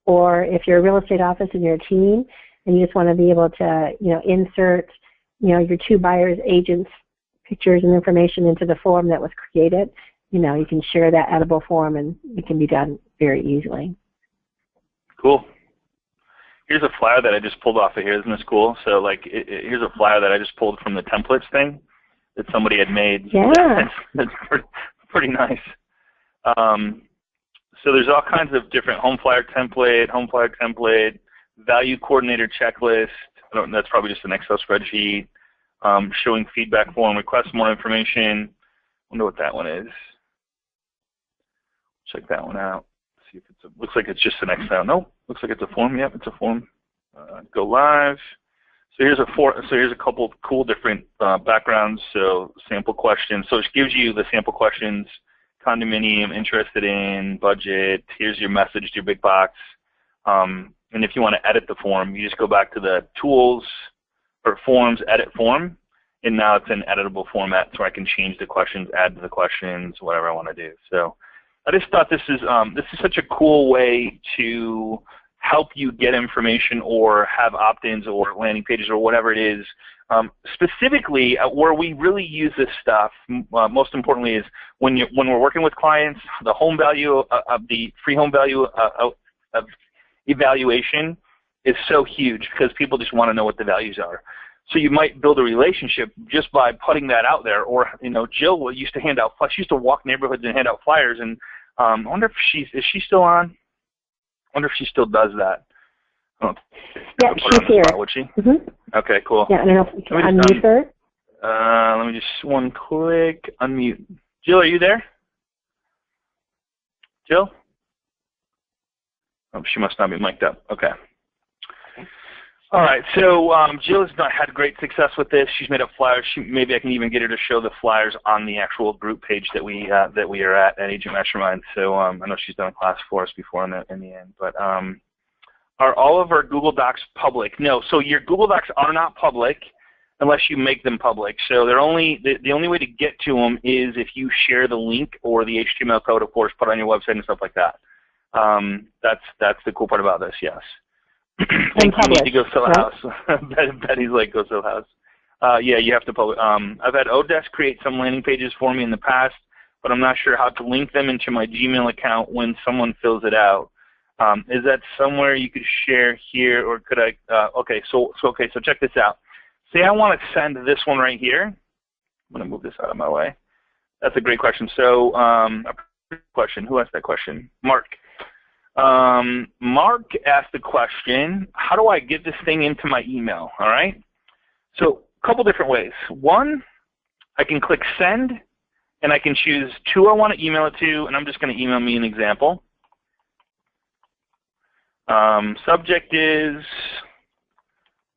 Or if you're a real estate office in your team and you just want to be able to, you know, insert, your two buyers, agents, pictures and information into the form that was created, you can share that editable form, and it can be done very easily. Cool. Here's a flyer that I just pulled off of here. Isn't this cool? So, here's a flyer that I just pulled from the templates thing that somebody had made. Yeah. That's pretty nice. So there's all kinds of different home flyer template, value coordinator checklist. That's probably just an Excel spreadsheet. Showing feedback form, request more information. Wonder what that one is. Check that one out. See if it's looks like it's just an Excel. Nope. Looks like it's a form. Yep, it's a form. Go live. So here's a couple of cool different backgrounds. So sample questions. So it gives you the sample questions. Condominium, interested in, budget. Here's your message to your big box. And if you want to edit the form, you just go back to the tools or forms, edit form, and now it's in editable format, so I can change the questions, add to the questions, whatever I want to do. So I just thought this is such a cool way to help you get information or have opt-ins or landing pages or whatever it is. Specifically, where we really use this stuff, most importantly, is when we're working with clients, the home value of the free home value of evaluation is so huge because people just want to know what the values are. So you might build a relationship just by putting that out there. Or Jill used to hand out. She used to walk neighborhoods and hand out flyers. And I wonder if is she still on? I wonder if she still does that. Oh, yeah, she's here. Spot, would she? Mm-hmm. Okay, cool. Yeah, I don't know if you can unmute her. Let me just one click unmute. Jill, are you there? Jill? Oh, she must not be mic'd up. Okay. All right. So Jill has had great success with this. She's made up flyers. Maybe I can even get her to show the flyers on the actual group page that we are at Agent Mastermind. So I know she's done a class for us before in the end. But are all of our Google Docs public? No. So your Google Docs are not public unless you make them public. So they're the only way to get to them is if you share the link or the HTML code, of course, put on your website and stuff like that. That's the cool part about this. Yes. Think you need to go sell a house. Betty's like, go sell a house. Yeah, you have to publish. I've had Odesk create some landing pages for me in the past, but I'm not sure how to link them into my Gmail account when someone fills it out. Is that somewhere you could share here, or could I? Okay, so check this out. Say I want to send this one right here. I'm going to move this out of my way. That's a great question. So, question. Who asked that question? Mark. Mark asked the question, how do I get this thing into my email? All right. So a couple different ways. One, I can click send, and I can choose who I want to email it to, and I'm just going to email me an example. Subject is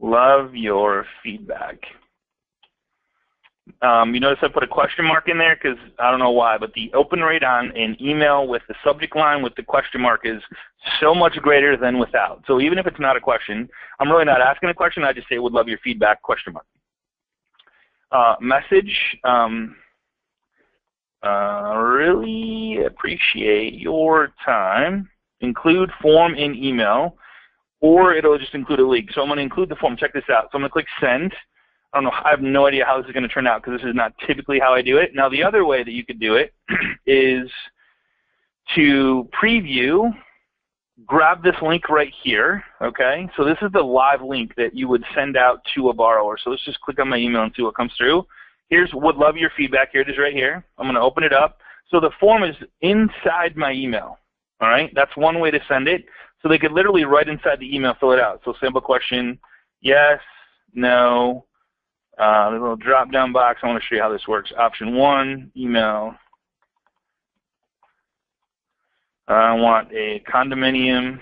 love your feedback. You notice I put a question mark in there because I don't know why, but the open rate on an email with the subject line with the question mark is so much greater than without. So even if it's not a question, I'm really not asking a question. I just say, would love your feedback, question mark. Message, really appreciate your time. Include form in email, or it'll just include a link. So I'm going to include the form. Check this out. So I'm going to click send. I don't know. I have no idea how this is going to turn out because this is not typically how I do it. Now, the other way that you could do it is to preview, grab this link right here, okay? So this is the live link that you would send out to a borrower. So let's just click on my email and see what comes through. Here's would love your feedback. Here it is right here. I'm going to open it up. So the form is inside my email, all right? That's one way to send it. So they could literally right inside the email fill it out. So simple question, yes, no. The little drop-down box, I want to show you how this works. Option 1, email. I want a condominium,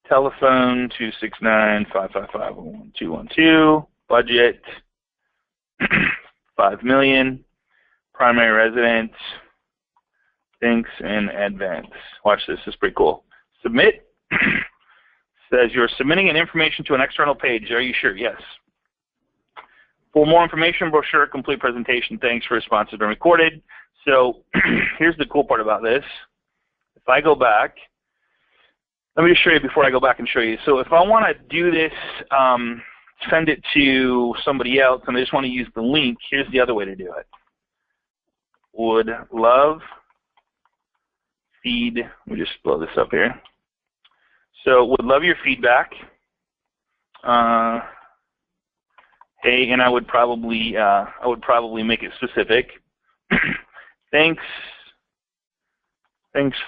telephone 269-555-1212, budget $5 million, primary residence, thanks in advance. Watch this, this is pretty cool. Submit. Says you're submitting an information to an external page. Are you sure? Yes. For more information, brochure, complete presentation, thanks for response has been recorded. So here's the cool part about this. If I go back, let me just show you before I go back and show you. So if I want to do this send it to somebody else and they just want to use the link, here's the other way to do it. Would love feed, let me just blow this up here. So would love your feedback. Hey, and I would probably make it specific. Thanks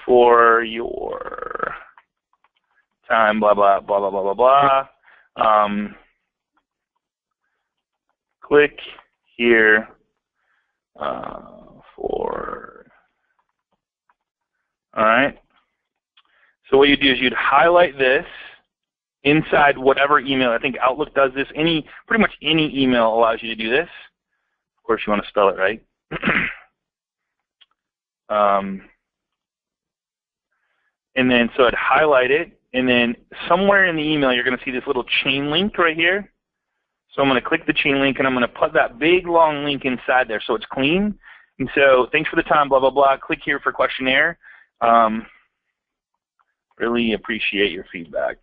for your time, blah, blah, blah, blah, blah, blah, blah. Click here for, all right. So what you do is you'd highlight this inside whatever email. I think Outlook does this. Pretty much any email allows you to do this. Of course, you want to spell it right. And then so I'd highlight it, and then somewhere in the email you're going to see this little chain link right here. So I'm going to click the chain link, and I'm going to put that big long link inside there so it's clean. And so thanks for the time, blah, blah, blah. Click here for questionnaire. Really appreciate your feedback.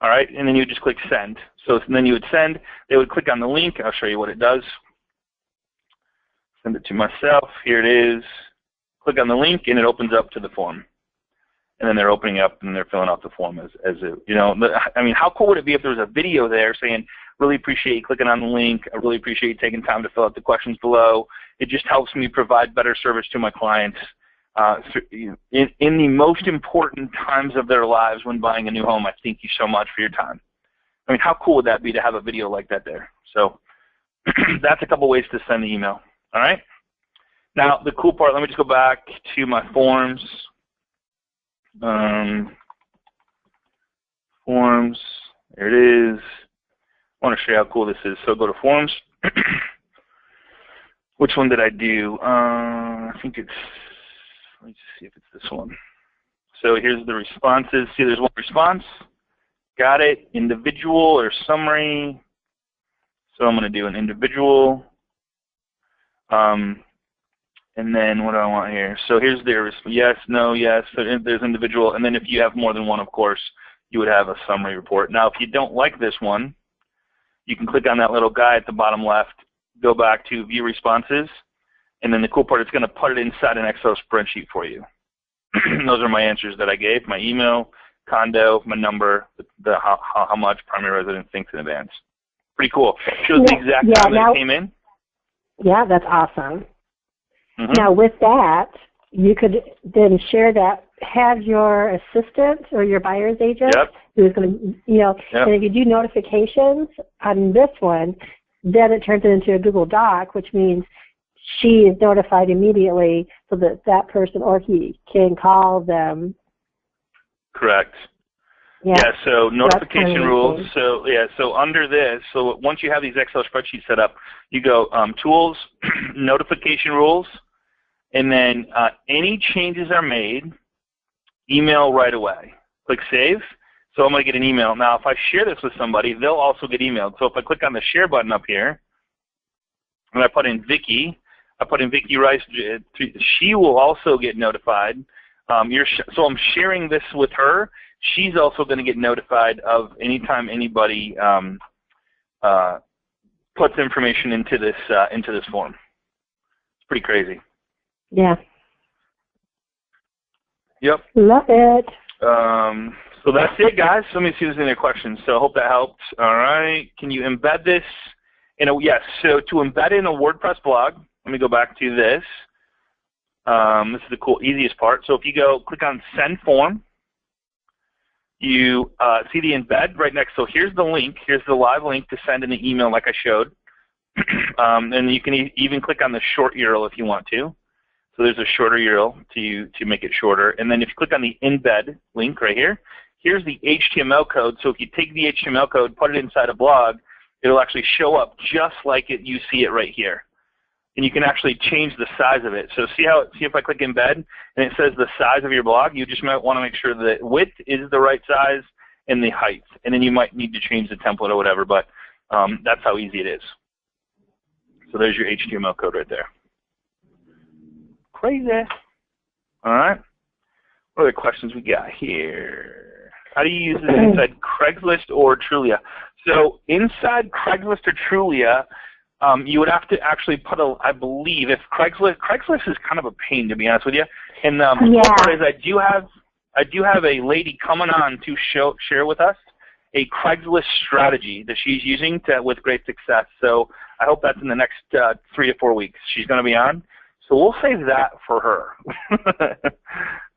All right, and then you would just click send. So then you would send. They would click on the link. I'll show you what it does. Send it to myself. Here it is. Click on the link, and it opens up to the form. And then they're opening up, and they're filling out the form as it, you know. I mean, how cool would it be if there was a video there saying, really appreciate you clicking on the link. I really appreciate you taking time to fill out the questions below. It just helps me provide better service to my clients in the most important times of their lives when buying a new home. I thank you so much for your time. I mean, how cool would that be to have a video like that there? So that's a couple ways to send the email. All right? Now, the cool part, let me just go back to my forms. Forms, there it is. I want to show you how cool this is. So go to forms. Which one did I do? I think it's, let me just see if it's this one. So here's the responses. See, there's one response. Got it. Individual or summary. So I'm going to do an individual. And then what do I want here? So here's their yes, no, yes. So there's individual. And then if you have more than one, of course, you would have a summary report. Now, if you don't like this one, you can click on that little guy at the bottom left, go back to view responses, and then the cool part, it's going to put it inside an Excel spreadsheet for you. Those are my answers that I gave, my email, condo, my number, how much primary residence thinks in advance. Pretty cool. Shows the exact time that it came in. Yeah, that's awesome. Mm-hmm. Now, with that, you could then share that, have your assistant or your buyer's agent who's going to, you know, and if you do notifications on this one, then it turns it into a Google Doc, which means she is notified immediately so that that person or he can call them. Correct. Yeah, so notification rules. So so under this, so once you have these Excel spreadsheets set up, you go tools, notification rules, and then any changes are made, email right away. Click save. So I'm going to get an email. Now, if I share this with somebody, they'll also get emailed. So if I click on the share button up here, and I put in Vicky Rice, she will also get notified. So I'm sharing this with her. She's also going to get notified of anytime anybody puts information into this form. It's pretty crazy. Yeah. Yep. Love it. So that's it, guys. Let me see if there's any questions. So I hope that helped. All right. Can you embed this in a, yes. So to embed in a WordPress blog, let me go back to this. This is the cool, easiest part. So if you go click on send form, you see the embed right next. So here's the link. Here's the live link to send in the email like I showed. And you can even click on the short URL if you want to. So there's a shorter URL to make it shorter. And then if you click on the embed link right here, here's the HTML code. So if you take the HTML code, put it inside a blog, it'll actually show up just like you see it right here. And you can actually change the size of it. So see if I click embed and it says the size of your blog, you just might want to make sure that width is the right size and the height. And then you might need to change the template or whatever, but that's how easy it is. So there's your HTML code right there. Crazy. All right. What other questions we got here? How do you use this inside Craigslist or Trulia? So inside Craigslist or Trulia, you would have to actually put I believe, if Craigslist is kind of a pain, to be honest with you. And the cool part is I do have a lady coming on to share with us a Craigslist strategy that she's using with great success. So I hope that's in the next 3 to 4 weeks. She's going to be on. So we'll save that for her.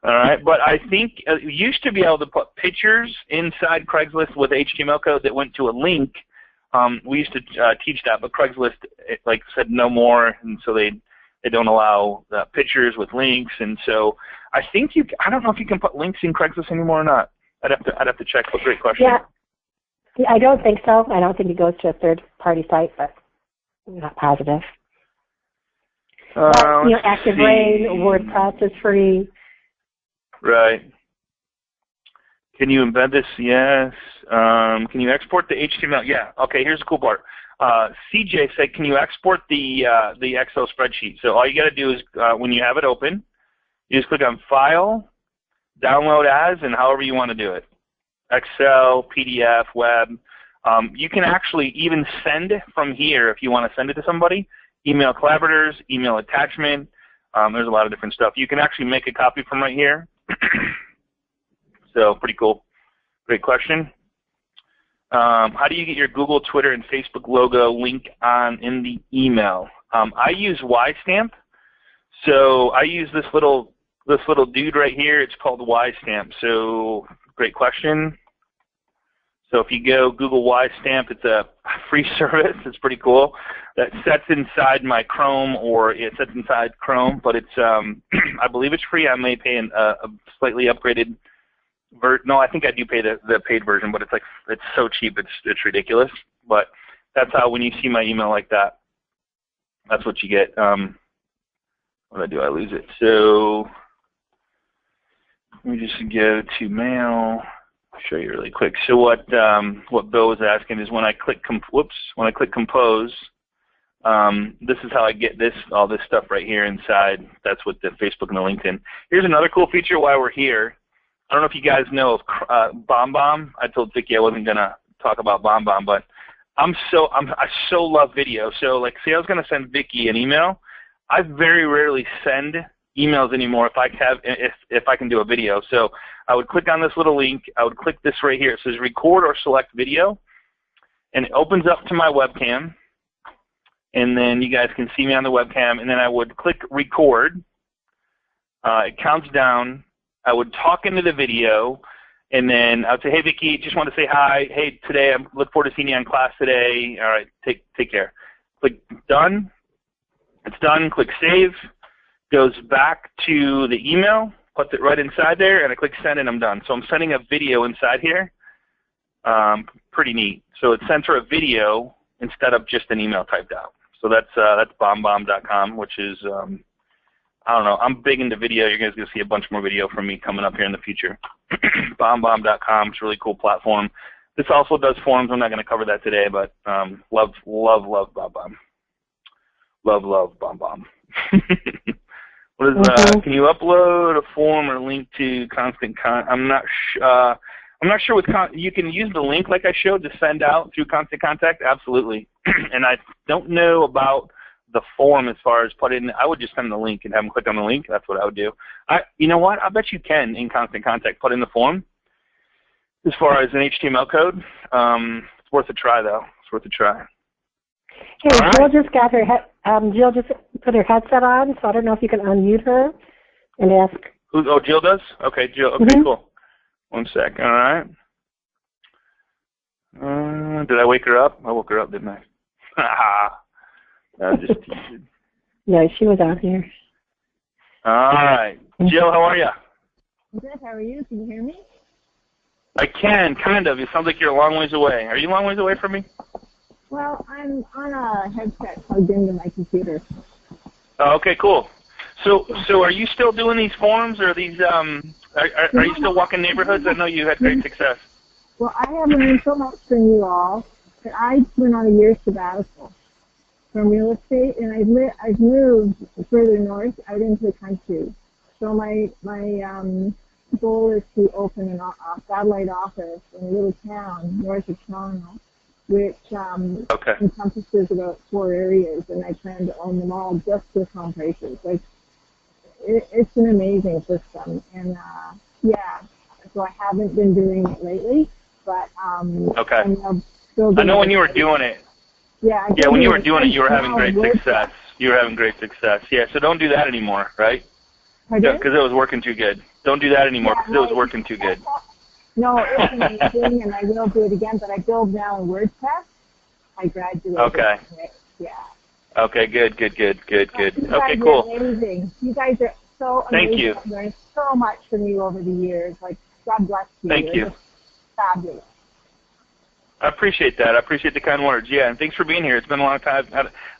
All right. But I think you used to be able to put pictures inside Craigslist with HTML code that went to a link. We used to teach that, but Craigslist said no more, and so they don't allow pictures with links. And so I think I don't know if you can put links in Craigslist anymore or not. I'd have to check. But great question. Yeah, I don't think so. I don't think it goes to a third-party site, but I'm not positive. But, ActiveRain, WordPress is free. Right. Can you embed this? Yes. Can you export the HTML? Yeah. Okay, here's the cool part. CJ said, can you export the Excel spreadsheet? So all you got to do is, when you have it open, you just click on File, Download As, and however you want to do it. Excel, PDF, web. You can actually even send from here if you want to send it to somebody. Email collaborators, email attachment. There's a lot of different stuff. You can actually make a copy from right here. So pretty cool. Great question. How do you get your Google, Twitter, and Facebook logo link in the email? I use YStamp. So I use this little dude right here. It's called YStamp. So great question. So if you go Google YStamp, it's a free service. It's pretty cool. That sets inside my Chrome, or it sets inside Chrome, but it's I believe it's free. I may pay a slightly upgraded version. No, I think I do pay the paid version, but it's so cheap, it's ridiculous. But that's how, when you see my email like that, that's what you get. What do? I lose it. So let me just go to mail. I'll show you really quick. So what Bill was asking is when I click compose, this is how I get all this stuff right here inside. That's what the Facebook and the LinkedIn. Here's another cool feature while we're here. I don't know if you guys know of BombBomb. I told Vicki I wasn't gonna talk about BombBomb, but I so love video. So say I was gonna send Vicki an email. I very rarely send emails anymore if I can do a video. So I would click on this little link. I would click this right here. It says record or select video, and it opens up to my webcam. And then you guys can see me on the webcam. And then I would click record. It counts down. I would talk into the video, and then I would say, hey, Vicki, just want to say hi. Hey, today I look forward to seeing you in class today. All right, take care. Click done. It's done. Click save. Goes back to the email, puts it right inside there, and I click send, and I'm done. So I'm sending a video inside here. Pretty neat. So it sends her a video instead of just an email typed out. So that's bombbomb.com, which is I don't know. I'm big into video. You're guys going to see a bunch more video from me coming up here in the future. bombbomb.com. It's a really cool platform. This also does forums. I'm not going to cover that today, but love BombBomb. Love BombBomb. What is can you upload a form or link to Constant Contact? I'm not sure with you can use the link like I showed to send out through Constant Contact. Absolutely. And I don't know about the form as far as put in. I would just send the link and have them click on the link. That's what I would do. You know what? I bet you can in Constant Contact put in the form as far as an HTML code. It's worth a try though. It's worth a try. Hey, Jill just got her Jill just put her headset on, so I don't know if you can unmute her and ask. Oh, Jill does? Okay, Jill. Okay, cool. 1 sec. All right. Did I wake her up? I woke her up, didn't I? I just teased. No, she was out here. All right. Jill, how are you? Good. How are you? Can you hear me? I can, kind of. It sounds like you're a long ways away. Are you a long ways away from me? Well, I'm on a headset plugged into my computer. Oh, okay, cool. So are you still doing these forums, or these? Are you still walking neighborhoods? I know you had great success. Well, I have learned so much from you all that I went on a year sabbatical from real estate, and I've moved further north out into the country. So my goal is to open a satellite office in a little town north of Toronto, which encompasses about 4 areas, and I plan to own them all just with home prices. Like, it's an amazing system, and so I haven't been doing it lately, but I know when you were doing it. Yeah, when you were doing it, you were having great success. You were having great success. Yeah, so don't do that anymore, right? Because it was working too good. Don't do that anymore because it was working too good. No, it's amazing, and I will do it again, but I build now in WordPress. I graduated. Okay. Yeah. Okay, good. You Okay, cool. Are amazing. You guys are so amazing. Thank you. I've learned so much from you over the years. Like, God bless you. Thank you. Fabulous. I appreciate that. I appreciate the kind words. Yeah, and thanks for being here. It's been a long time.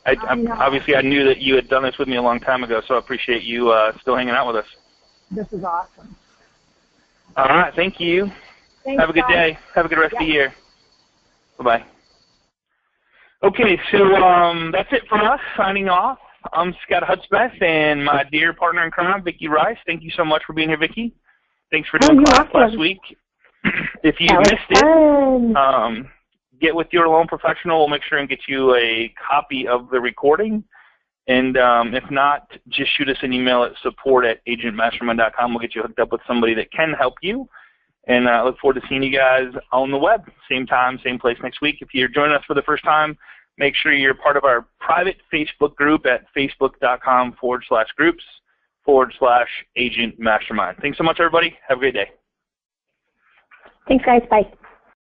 Obviously, I knew that you had done this with me a long time ago, so I appreciate you still hanging out with us. This is awesome. All right, thank you. Thanks, have a good day. Have a good rest of the year. Bye-bye. Okay, so that's it for us. Signing off. I'm Scott Hudspeth, and my dear partner in crime, Vicki Rice. Thank you so much for being here, Vicki. Thanks for doing class last week. If you missed it, get with your loan professional. We'll make sure and get you a copy of the recording. And if not, just shoot us an email at support@agentmastermind.com. We'll get you hooked up with somebody that can help you. And I look forward to seeing you guys on the web. Same time, same place next week. If you're joining us for the first time, make sure you're part of our private Facebook group at facebook.com/groups/agent mastermind. Thanks so much, everybody. Have a great day. Thanks, guys. Bye.